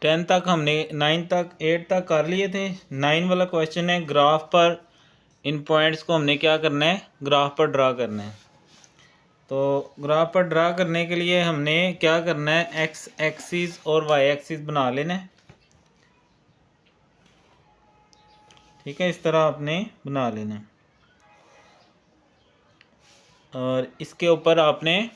10 तक हमने 9 तक 8 तक कर लिए थे। 9 वाला क्वेश्चन है ग्राफ पर इन पॉइंट्स को हमने क्या करना है, ग्राफ पर ड्रा करना है। तो ग्राफ पर ड्रा करने के लिए हमने क्या करना है, एक्स एक्सिस और वाई एक्सिस बना लेना है। ठीक है, इस तरह आपने बना लेना है और इसके ऊपर आपने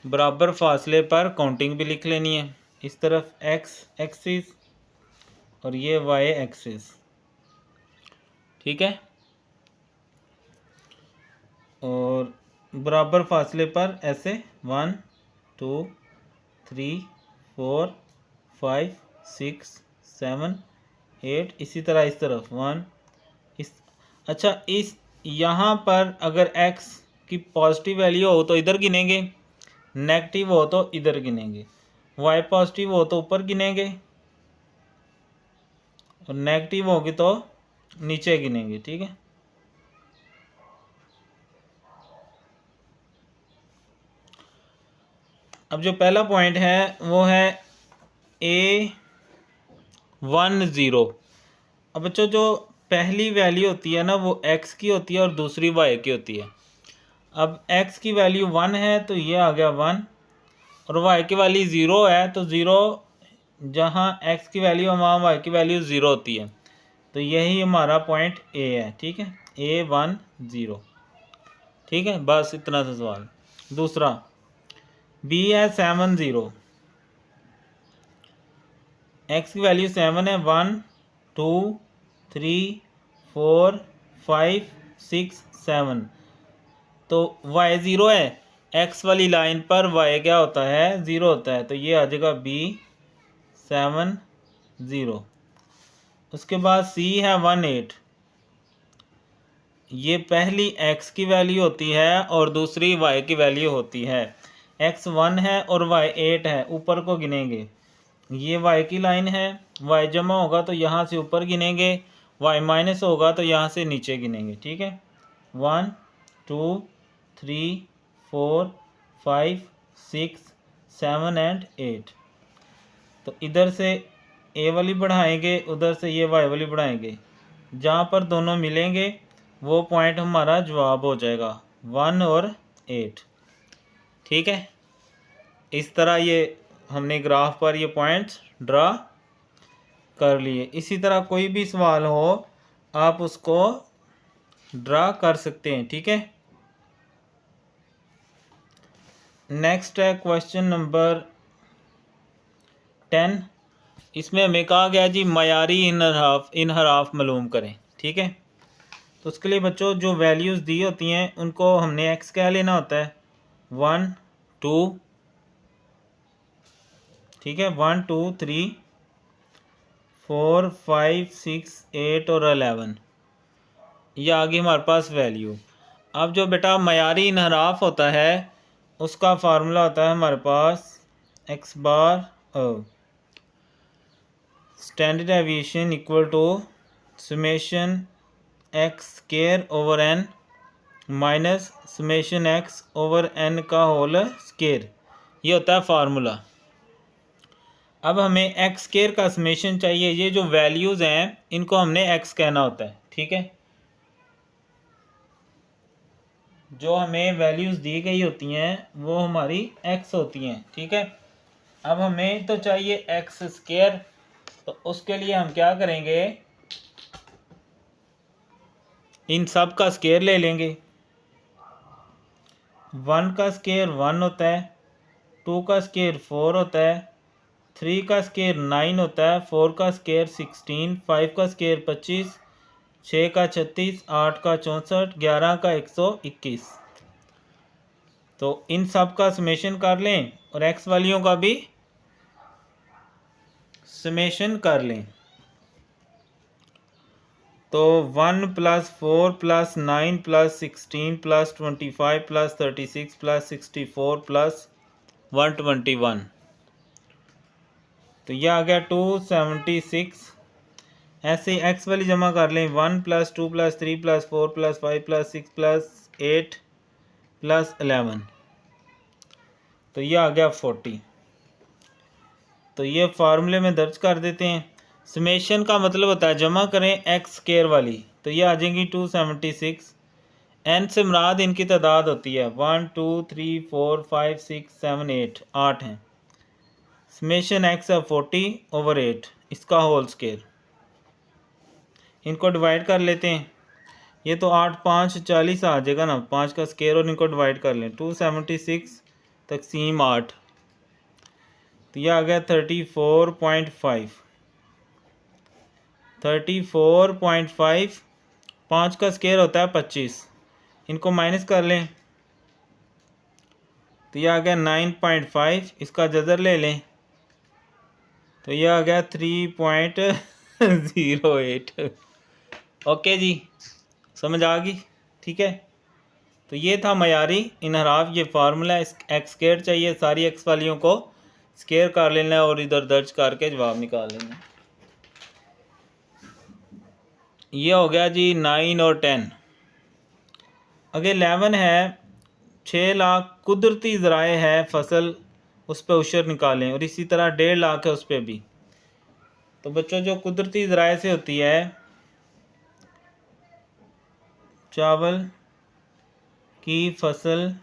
बराबर फासले पर काउंटिंग भी लिख लेनी है। इस तरफ एक्स एक्सिस और ये वाई एक्सिस। ठीक है, और बराबर फासले पर ऐसे 1 2 3 4 5 6 7 8, इसी तरह इस तरफ 1 इस। अच्छा, इस यहाँ पर अगर x की पॉजिटिव वैल्यू हो तो इधर गिनेंगे, नेगेटिव हो तो इधर गिनेंगे। y पॉजिटिव हो तो ऊपर गिनेंगे और नेगेटिव होगी तो नीचे गिनेंगे। ठीक है, अब जो पहला पॉइंट है वो है A10। अब बच्चों जो पहली वैल्यू होती है ना वो x की होती है और दूसरी y की होती है। अब x की वैल्यू 1 है तो ये आ गया 1 और y की वैल्यू 0 है तो 0, जहाँ x की वैल्यू है वहाँ y की वैल्यू 0 होती है। तो यही हमारा पॉइंट A है। ठीक है, A10। ठीक है, बस इतना सा सवाल। दूसरा B है 70, x की वैल्यू 7 है, 1 2 3 4 5 6 7। तो y 0 है, x वाली लाइन पर y क्या होता है, 0 होता है। तो ये आ जाएगा B70। उसके बाद C है 18, ये पहली x की वैल्यू होती है और दूसरी y की वैल्यू होती है। x 1 है और y 8 है, ऊपर को गिनेंगे। ये y की लाइन है, y जमा होगा तो यहाँ से ऊपर गिनेंगे, y माइनस होगा तो यहाँ से नीचे गिनेंगे। ठीक है, 1 2 3 4 5 6 7 एंड 8। तो इधर से a वाली बढ़ाएंगे, उधर से ये y वाली बढ़ाएंगे, जहाँ पर दोनों मिलेंगे वो पॉइंट हमारा जवाब हो जाएगा 1 और 8। ठीक है, इस तरह ये हमने ग्राफ पर ये पॉइंट्स ड्रा कर लिए। इसी तरह कोई भी सवाल हो आप उसको ड्रा कर सकते हैं। ठीक है, नेक्स्ट है क्वेश्चन नंबर 10। इसमें हमें कहा गया जी मयारी इनहराफ मालूम करें। ठीक है, तो उसके लिए बच्चों जो वैल्यूज़ दी होती हैं उनको हमने x कह लेना होता है, 1 2। ठीक है, 1 2 3 4 5 6 8 और 11, ये आ गई हमारे पास वैल्यू। अब जो बेटा मयारी इनहराफ होता है उसका फार्मूला होता है हमारे पास x bar standard deviation equal to summation x square over n minus summation x over n का होल स्केयर, ये होता है फार्मूला। अब हमें x स्केयर का समेशन चाहिए। ये जो वैल्यूज़ हैं इनको हमने x कहना होता है। ठीक है, जो हमें वैल्यूज़ दी गई होती हैं वो हमारी x होती हैं। ठीक है, अब हमें तो चाहिए x स्केयर, तो उसके लिए हम क्या करेंगे, इन सब का स्केयर ले लेंगे। 1 का स्केयर 1 होता है, 2 का स्केयर 4 होता है, 3 का स्केयर 9 होता है, 4 का स्केयर 16, 5 का स्केयर 25, 6 का 36, 8 का 64, 11 का 121। तो इन सब का समेशन कर लें और एक्स वालियों का भी समेशन कर लें। तो 1 + 4 + 9 + 16 + 25 + 36 + 64 + 121, तो यह आ गया 276। ऐसे एक्स वाली जमा कर लें, 1 + 2 + 3 + 4 + 5 + 6 + 8 + 11, तो यह आ गया 40। तो ये फार्मूले में दर्ज कर देते हैं। समेशन का मतलब होता है जमा करें एक्स स्क्वायर वाली, तो ये आ जाएंगी 276। एन से मुराद इनकी तादाद होती है 1 2 3 4 5 6 7 8, 8 हैं। समेशन एक्स है 40/8, इसका होल स्क्वायर। इनको डिवाइड कर लेते हैं। ये तो 8 5 40 आ जाएगा ना, 5 का स्क्वायर, और इनको डिवाइड कर लें। 276 तकसीम 8, तो यह आ गया 34.5। 34.5, 5 का स्क्वायर होता है 25, इनको माइनस कर लें तो यह आ गया 9.5। इसका जज़र ले लें तो यह आ गया 3.08। ओके जी, समझ आ गई? ठीक है, तो ये था मयारी इनहराफ, ये फार्मूला। एक्स स्क्वायर चाहिए, सारी एक्स वालियों को स्क्वायर कर लेना है और इधर दर्ज करके जवाब निकाल लेना। ये हो गया जी 9 और 10। अगे 11 है 6 लाख कुदरती ज़राए है फसल, उस पर उशर निकालें, और इसी तरह 1.5 लाख है उस पर भी। तो बच्चों जो कुदरती ज़राए से होती है, चावल की फसल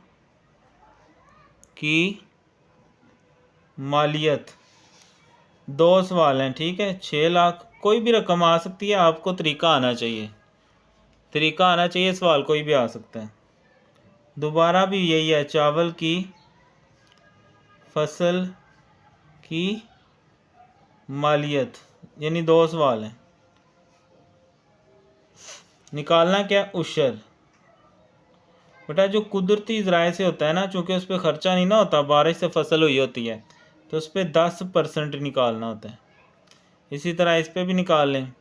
की मालियत, 2 सवाल हैं। ठीक है, 6 लाख, कोई भी रकम आ सकती है, आपको तरीका आना चाहिए, सवाल कोई भी आ सकता है। दोबारा भी यही है, चावल की फसल की मालियत, यानी 2 सवाल हैं। निकालना क्या? उशर। बेटा जो कुदरती ज़राए से होता है ना, चूँकि उस पर ख़र्चा नहीं ना होता, बारिश से फसल हुई होती है, तो उस पर 10% निकालना होता है। इसी तरह इस पर भी निकाल लें,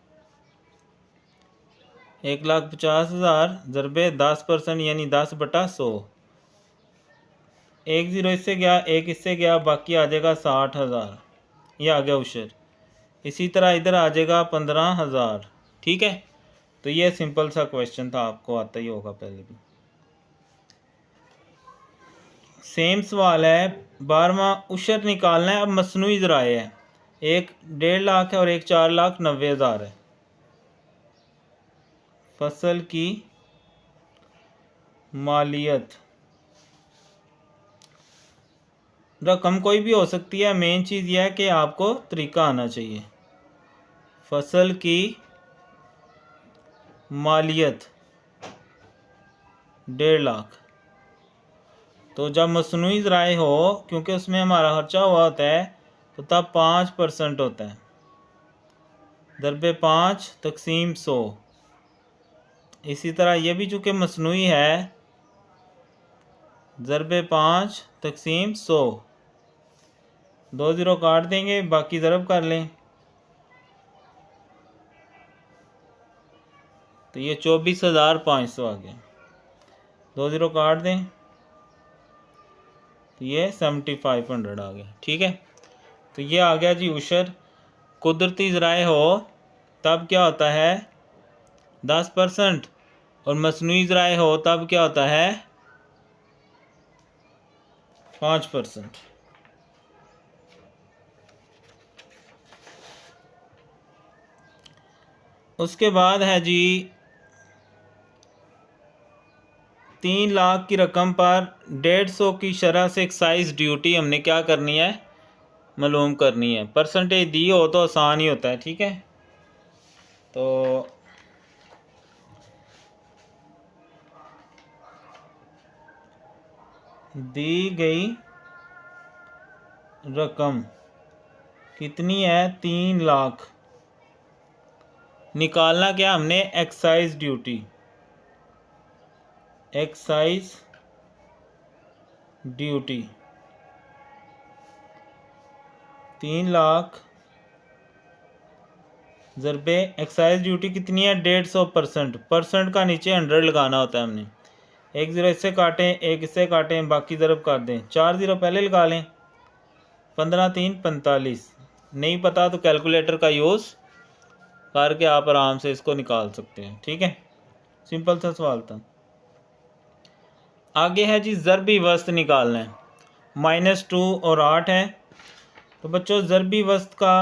1,50,000 ज़रबे 10%, यानी 10/100। 1 ज़ीरो इससे गया, 1 इससे गया, बाकी आ जाएगा 60,000, ये आ गया उशर। इसी तरह इधर आ जाएगा 15,000। ठीक है, तो ये सिंपल सा क्वेश्चन था, आपको आता ही होगा पहले भी। सेम सवाल है 12वां, उशर निकालना है। अब मसनूई ज़राए है, एक 1.5 लाख है और एक 4,90,000 है। फसल की मालियत, रकम कोई भी हो सकती है, मेन चीज़ यह है कि आपको तरीका आना चाहिए। फसल की मालियत 1.5 लाख, तो जब मसनूई ज़राए हो, क्योंकि उसमें हमारा खर्चा हुआ होता है, तो तब 5% होता है, ज़रबे 5 तकसीम 100। इसी तरह ये भी चूँकि मसनूई है, ज़रबे 5 तकसीम 100, 2 ज़ीरो काट देंगे, बाकी ज़रब कर लें, तो ये 24,500 आ गया। 2 ज़ीरो काट दें तो ये 7,500 आ गया। ठीक है, तो ये आ गया जी उशर। कुदरती ज़राए हो तब क्या होता है 10%, और मसनूई ज़राए हो तब क्या होता है 5%। उसके बाद है जी 3 लाख की रकम पर 150 की शरह से एक्साइज ड्यूटी हमने क्या करनी है, मालूम करनी है। परसेंटेज दी हो तो आसान ही होता है। ठीक है, तो दी गई रकम कितनी है 3 लाख, निकालना क्या हमने excise duty, excise duty 3 lakh ज़रबे एक्साइज ड्यूटी कितनी है 150%। परसेंट का नीचे 100 लगाना होता है हमने। 1 ज़ीरो इससे काटें, 1 इससे काटें, बाकी ज़रब कर दें, 4 ज़ीरो पहले लगा लें, 15 3 45। नहीं पता तो कैलकुलेटर का यूज़ करके आप आराम से इसको निकाल सकते हैं। ठीक है, सिंपल सा सवाल था। आगे है जी ज़रबी वस्त निकालना है। -2 और 8 है, तो बच्चों ज़रबी वस्त का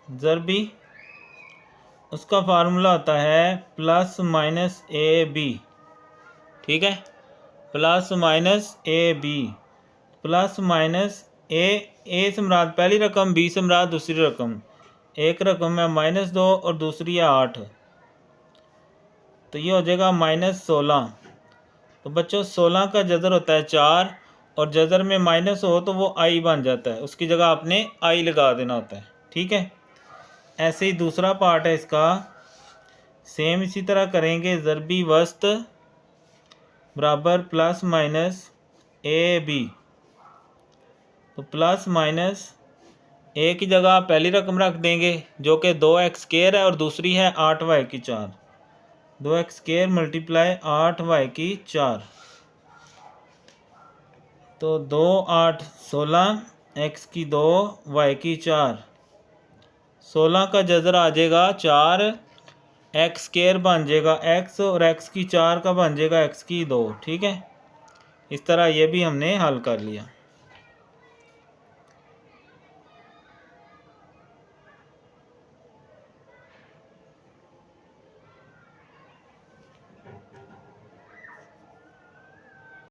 ज़रबी उसका फार्मूला होता है प्लस माइनस ए बी। ठीक है, plus minus A B, plus minus A से मुराद पहली रकम, बी से मुराद दूसरी रकम। एक रकम है -2 और दूसरी है 8, तो ये हो जाएगा -16। तो बच्चों 16 का जज़र होता है 4 और जज़र में माइनस हो तो वो आई बन जाता है, उसकी जगह आपने आई लगा देना होता है। ठीक है, ऐसे ही दूसरा पार्ट है इसका, सेम इसी तरह करेंगे। ज़रबी वस्त बराबर प्लस माइनस ए बी, तो प्लस माइनस ए की जगह आप पहली रकम रख देंगे जो कि 2x² है और दूसरी है 8y4। 2x² मल्टीप्लाई 8y4, तो 2 8 16, x की 2 y की 4। 16 का जज़र आ जाएगा 4, x² बन जाएगा x और x की 4 का बन जाएगा x की 2। ठीक है, इस तरह ये भी हमने हल कर लिया।